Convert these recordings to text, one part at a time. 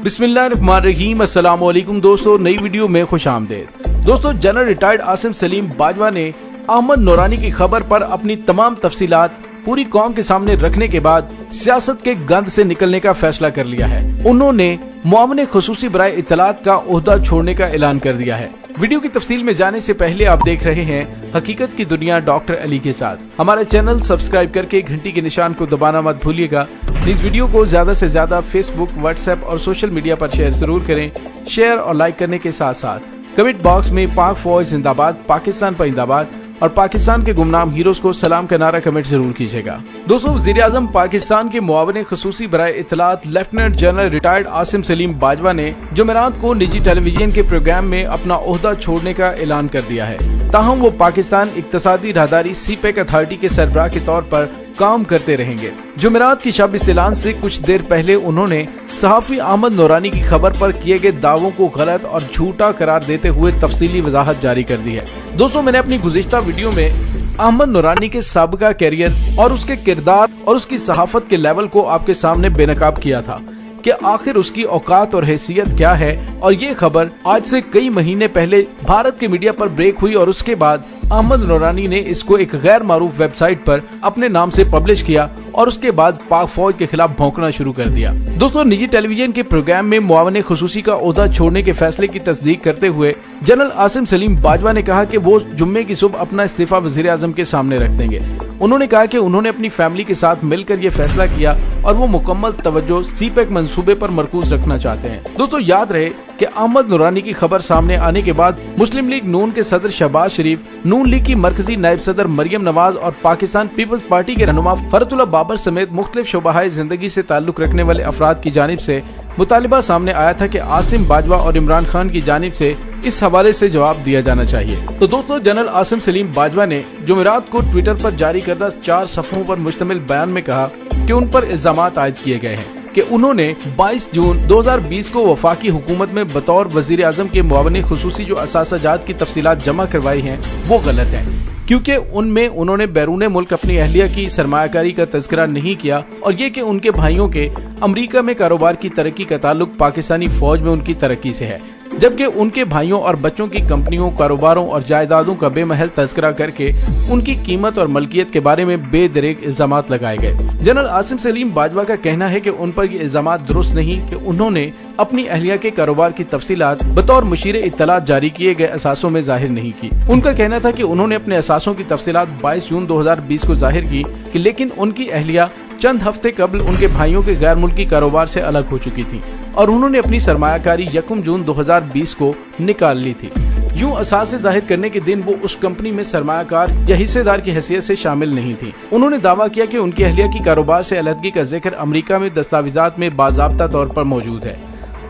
बिस्मिल्लाहिर्रहमानिर्रहीम। अस्सलाम वालेकुम दोस्तों, नई वीडियो में खुश आमदेद। दोस्तों, जनरल रिटायर्ड आसिम सलीम बाजवा ने अहमद नूरानी की खबर पर अपनी तमाम तफसीलात पूरी कौम के सामने रखने के बाद सियासत के गंद से निकलने का फैसला कर लिया है। उन्होंने मुआविन खुसूसी बराए इत्तलात का ओहदा छोड़ने का ऐलान कर दिया है। वीडियो की तफसील में जाने से पहले आप देख रहे हैं हकीकत की दुनिया डॉक्टर अली के साथ। हमारा चैनल सब्सक्राइब करके घंटी के निशान को दबाना मत भूलिएगा। इस वीडियो को ज्यादा से ज्यादा फेसबुक, व्हाट्सएप और सोशल मीडिया पर शेयर जरूर करें। शेयर और लाइक करने के साथ साथ कमेंट बॉक्स में पाक फौज जिंदाबाद, पाकिस्तान जिंदाबाद और पाकिस्तान के गुमनाम हीरोज को सलाम का नारा कमेंट जरूर कीजिएगा। दोस्तों, वज़ीर-ए-आज़म पाकिस्तान के मुआविन खुसूसी बराए इत्तलात lieutenant general retired Asim Saleem Bajwa ने जुमेरात को निजी टेलीविजन के प्रोग्राम में अपना ओहदा छोड़ने का ऐलान कर दिया है। ताहम वो पाकिस्तान इक्तसादी राहदारी सीपेक अथॉरिटी के सरबराह के तौर पर काम करते रहेंगे। जुमेरात की शब इस ऐलान से कुछ देर पहले उन्होंने सहाफी अहमद नूरानी की खबर पर किए गए दावों को गलत और झूठा करार देते हुए तफसीली वजाहत जारी कर दी है। दोस्तों, मैंने अपनी गुज़िश्ता वीडियो में अहमद नूरानी के साबिका कैरियर और उसके किरदार और उसकी सहाफत के लेवल को आपके सामने बेनकाब किया था कि आखिर उसकी औकात और हैसियत क्या है। और ये खबर आज से कई महीने पहले भारत के मीडिया पर ब्रेक हुई और उसके बाद अहमद नूरानी ने इसको एक गैर मारूफ वेबसाइट पर अपने नाम से पब्लिश किया और उसके बाद पाक फौज के खिलाफ भौंकना शुरू कर दिया। दोस्तों, निजी टेलीविजन के प्रोग्राम में मुआविन खुसूसी का ओहदा छोड़ने के फैसले की तस्दीक करते हुए जनरल आसिम सलीम बाजवा ने कहा कि वो जुम्मे की सुबह अपना इस्तीफा वज़ीर-ए-आज़म के सामने रख देंगे। उन्होंने कहा कि उन्होंने अपनी फैमिली के साथ मिलकर ये फैसला किया और वो मुकम्मल तवज्जो सीपेक मंसूबे पर मरकूज रखना चाहते हैं। दोस्तों, याद रहे कि अहमद नूरानी की खबर सामने आने के बाद मुस्लिम लीग नून के सदर शहबाज शरीफ, नून लीग की मरकजी नायब सदर मरियम नवाज और पाकिस्तान पीपल्स पार्टी के रहनुमा फरतुल्लाह बाबर समेत मुख्तलिफ शोबाए जिंदगी से ताल्लुक रखने वाले अफराद की जानिब से मुतालिबा सामने आया था कि आसिम बाजवा और इमरान खान की जानिब से इस हवाले से जवाब दिया जाना चाहिए। तो दोस्तों, जनरल आसिम सलीम बाजवा ने जुमेरात को ट्विटर पर जारी करदा 4 सफ़ों पर मुश्तमिल बयान में कहा कि उन पर इल्जामात आयद किए गए हैं कि उन्होंने 22 जून 2020 को वफाकी हुकूमत में बतौर वज़ीर-ए-आज़म के मुआविन खुसूसी जो असासाजात की तफसीलात जमा करवाई हैं वो गलत हैं, क्योंकि उनमें उन्होंने बैरून मुल्क अपनी अहलिया की सरमायाकारी का तज़किरा नहीं किया और ये कि उनके भाइयों के अमरीका में कारोबार की तरक्की का ताल्लुक पाकिस्तानी फौज में उनकी तरक्की से है, जबकि उनके भाइयों और बच्चों की कंपनियों, कारोबारों और जायदादों का बेमहल तज़किरा करके उनकी कीमत और मलकियत के बारे में बेदरेक इल्जामात लगाए गए। जनरल आसिम सलीम बाजवा का कहना है कि उन पर ये इल्जामात दुरुस्त नहीं कि उन्होंने अपनी अहलिया के कारोबार की तफसीलात बतौर मुशीर इत्तलात जारी किए गए असासों में जाहिर नहीं की। उनका कहना था कि उन्होंने अपने असासों की तफसीलात 22 जून 2020 को जाहिर की कि लेकिन उनकी अहलिया चंद हफ्ते कबल उनके भाइयों के गैर मुल्की कारोबार से अलग हो चुकी थी और उन्होंने अपनी सरमायाकारी 1 जून 2020 को निकाल ली थी। यूं असासे जाहिर करने के दिन वो उस कंपनी में सरमायाकार या हिस्सेदार की हैसियत से शामिल नहीं थी। उन्होंने दावा किया कि उनकी अहलिया की कारोबार से अलहदगी का जिक्र अमेरिका में दस्तावेजात में बाज़ाब्ता तौर पर मौजूद है।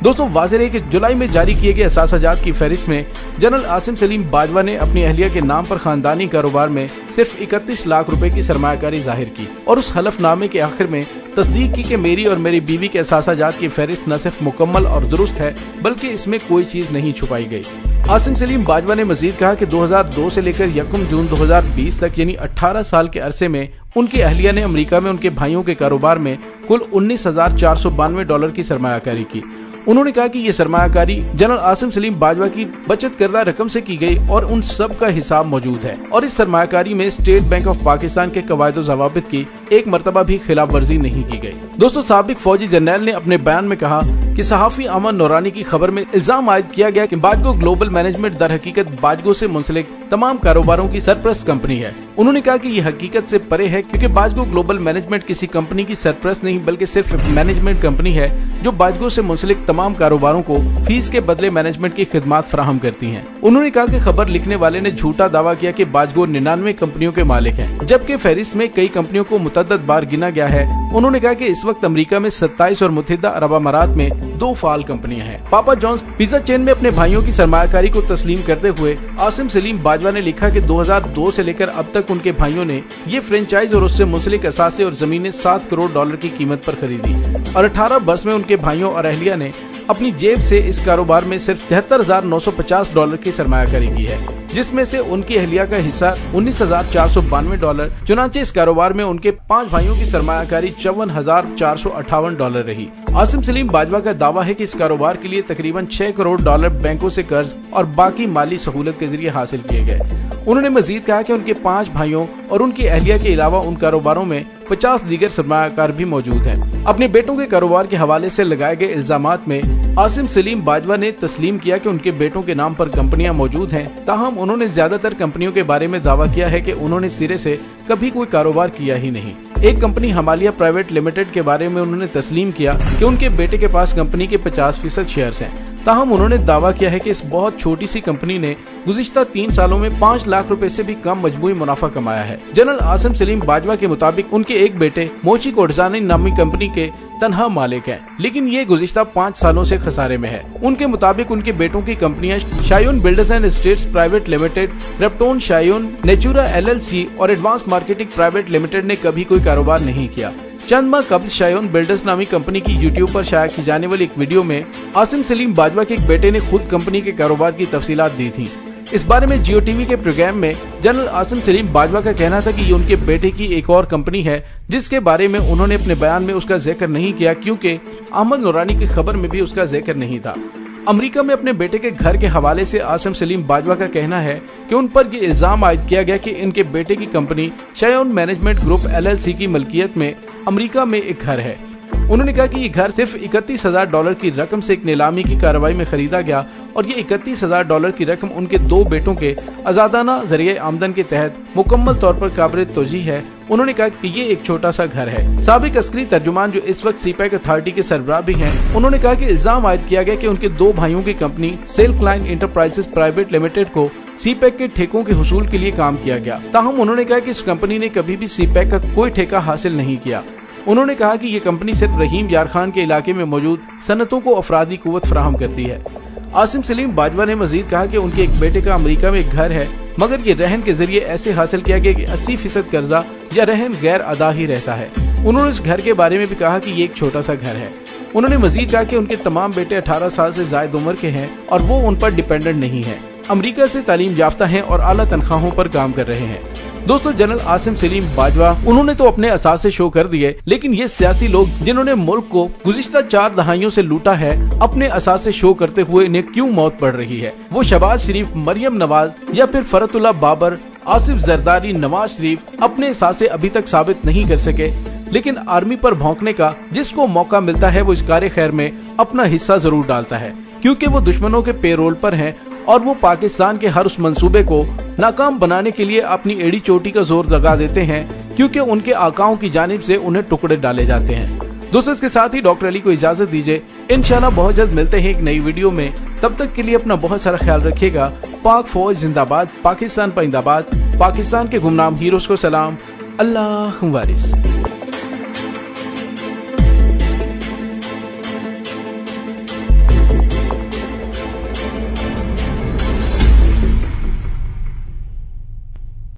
दोस्तों, वाज़ेह है कि जुलाई में जारी किए गए असासाजात की फहरिस्त में जनरल आसिम सलीम बाजवा ने अपनी अहलिया के नाम पर खानदानी कारोबार में सिर्फ 31 लाख रुपए की सरमायाकारी जाहिर की और उस हलफनामे के आखिर में तस्दीक की कि मेरी और मेरी बीवी के असासाजात की फहरिस्त न सिर्फ मुकम्मल और दुरुस्त है बल्कि इसमें कोई चीज नहीं छुपाई गई। आसिम सलीम बाजवा ने मजीद कहा कि 2002 से लेकर 1 जून 2020 तक यानी 18 साल के अरसे में उनकी अहलिया ने अमेरिका में उनके भाइयों के कारोबार में कुल $19,492 की सरमायाकारी की। उन्होंने कहा कि ये सरमायाकारी जनरल आसिम सलीम बाजवा की बचत करदा रकम से की गई और उन सब का हिसाब मौजूद है और इस सरमायाकारी में स्टेट बैंक ऑफ पाकिस्तान के कवायद और ज़वाबित की एक मरतबा भी खिलाफ वर्जी नहीं की गई। दोस्तों, साबिक फौजी जनरल ने अपने बयान में कहा कि सहाफी अहमद नूरानी की खबर में इल्जाम आयद किया गया कि बाजगो ग्लोबल मैनेजमेंट दर हकीकत बाजगो से मुंसलिक तमाम कारोबारों की सरप्रस्त कंपनी है। उन्होंने कहा कि ये हकीकत से परे है क्योंकि बाजगो ग्लोबल मैनेजमेंट किसी कंपनी की सरप्रस्त नहीं बल्कि सिर्फ मैनेजमेंट कंपनी है जो बाजगो से मुंसलिक तमाम कारोबारों को फीस के बदले मैनेजमेंट की खिदमात फराहम करती हैं। उन्होंने कहा कि खबर लिखने वाले ने झूठा दावा किया कि बाजगो 99 कंपनियों के मालिक हैं, जबकि फहरिस्त में कई कंपनियों को मुतअद्दिद बार गिना गया है। उन्होंने कहा कि इस वक्त अमेरिका में 27 और मुत्तहिदा अरब अमारात में 2 फाल कंपनियां हैं। पापा जॉन्स पिज्जा चेन में अपने भाइयों की सरमायाकारी को तस्लीम करते हुए आसिम सलीम बाजवा ने लिखा कि 2002 से लेकर अब तक उनके भाइयों ने ये फ्रेंचाइज और उससे मुंसलिक असासे और जमीनें $7 करोड़ की कीमत पर खरीदी और 18 बरस में उनके भाइयों और अहलिया ने अपनी जेब से इस कारोबार में सिर्फ $73,950 की सरमायाकारी की है। जिसमें से उनकी अहलिया का हिस्सा $19,492। चुनांचे इस कारोबार में उनके 5 भाइयों की सरमायाकारी $54,458 रही। आसिम सलीम बाजवा का दावा है कि इस कारोबार के लिए तकरीबन $6 करोड़ बैंकों से कर्ज और बाकी माली सहूलत के जरिए हासिल किए गए। उन्होंने मजीद कहा कि उनके 5 भाइयों और उनकी अहलिया के अलावा उन कारोबारों में 50 दीगर सरमायाकार भी मौजूद हैं। अपने बेटों के कारोबार के हवाले से लगाए गए इल्जामात में आसिम सलीम बाजवा ने तस्लीम किया कि उनके बेटों के नाम पर कंपनियां मौजूद हैं। ताहम उन्होंने ज्यादातर कंपनियों के बारे में दावा किया है कि उन्होंने सिरे से कभी कोई कारोबार किया ही नहीं। एक कंपनी हिमालय प्राइवेट लिमिटेड के बारे में उन्होंने तस्लीम किया कि उनके बेटे के पास कंपनी के 50% शेयर्स हैं। ताहम उन्होंने दावा किया है कि इस बहुत छोटी सी कंपनी ने गुज़िश्ता 3 सालों में 5 लाख रुपए से भी कम मजमूई मुनाफा कमाया है। जनरल आसिम सलीम बाजवा के मुताबिक उनके एक बेटे मोची कोटजानी नामी कंपनी के तनहा मालिक हैं, लेकिन ये गुज़िश्ता 5 सालों से खसारे में है। उनके मुताबिक उनके बेटों की कंपनियां Shayun builders and estates private limited, Krypton Shayun, Natura LLC और एडवांस मार्केटिंग प्राइवेट लिमिटेड ने कभी कोई कारोबार नहीं किया। चंद माह कबल शायून बिल्डर्स नामी कंपनी की यूट्यूब पर शाया की जाने वाली एक वीडियो में आसिम सलीम बाजवा के एक बेटे ने खुद कंपनी के कारोबार की तफसीलात दी थी। इस बारे में जियो टीवी के प्रोग्राम में जनरल आसिम सलीम बाजवा का कहना था कि ये उनके बेटे की एक और कंपनी है, जिसके बारे में उन्होंने अपने बयान में उसका जिक्र नहीं किया, क्योंकि अहमद नूरानी की खबर में भी उसका जिक्र नहीं था। अमेरिका में अपने बेटे के घर के हवाले से आसिम सलीम बाजवा का कहना है कि उन पर ये इल्जाम आयद किया गया कि इनके बेटे की कंपनी शायून मैनेजमेंट ग्रुप LLC की मलकियत में अमेरिका में एक घर है। उन्होंने कहा कि ये घर सिर्फ $31,000 की रकम से एक नीलामी की कार्रवाई में खरीदा गया और ये $31,000 की रकम उनके 2 बेटों के आजादाना जरिए आमदन के तहत मुकम्मल तौर पर काबिल तोजी है। उन्होंने कहा कि ये एक छोटा सा घर है। साबिक अस्करी तर्जुमान जो इस वक्त CPEC अथॉरिटी के सरबराह भी हैं, उन्होंने कहा कि इल्जाम आयद किया गया कि उनके 2 भाइयों की कंपनी सेल क्लाइन इंटरप्राइजेस प्राइवेट लिमिटेड को CPEC के ठेकों के हुसूल के लिए काम किया गया। ताहम उन्होंने कहा कि इस कंपनी ने कभी भी CPEC का कोई ठेका हासिल नहीं किया। उन्होंने कहा कि ये कंपनी सिर्फ रहीम यार खान के इलाके में मौजूद सनतों को अफरादी कुव्वत फराहम करती है। आसिम सलीम बाजवा ने मजीद कहा कि उनके एक बेटे का अमेरिका में एक घर है, मगर ये रहन के जरिए ऐसे हासिल किया गया कि 80% कर्जा या रहन गैर अदा ही रहता है। उन्होंने इस घर के बारे में भी कहा कि ये एक छोटा सा घर है। उन्होंने मजीद कहा कि उनके तमाम बेटे 18 साल से ज्यादा उम्र के हैं और वो उन पर डिपेंडेंट नहीं है, अमेरिका से तालीम याफ्ता हैं और आला तनख्वाहों पर काम कर रहे हैं। दोस्तों, जनरल आसिम सलीम बाजवा उन्होंने तो अपने असासे शो कर दिए, लेकिन ये सियासी लोग जिन्होंने मुल्क को गुज़िश्ता 4 दहाइयों से लूटा है, अपने असासे शो करते हुए इन्हें क्यों मौत पड़ रही है? वो शहबाज शरीफ, मरियम नवाज या फिर फरतुल्लाह बाबर, आसिफ जरदारी, नवाज शरीफ अपने असासे अभी तक साबित नहीं कर सके, लेकिन आर्मी पर भौंकने का जिसको मौका मिलता है वो इस कार्य खैर में अपना हिस्सा जरूर डालता है, क्योंकि वो दुश्मनों के पेरोल पर हैं और वो पाकिस्तान के हर उस मंसूबे को नाकाम बनाने के लिए अपनी एड़ी चोटी का जोर लगा देते हैं, क्योंकि उनके आकाओं की जानिब से उन्हें टुकड़े डाले जाते हैं। दोस्तों, इसके साथ ही डॉक्टर अली को इजाजत दीजिए। इंशाल्लाह बहुत जल्द मिलते हैं एक नई वीडियो में। तब तक के लिए अपना बहुत सारा ख्याल रखिएगा। पाक फौज जिंदाबाद, पाकिस्तान पाइंदाबाद, पाकिस्तान के गुमनाम हीरोज को सलाम। अल्लाह वारिस।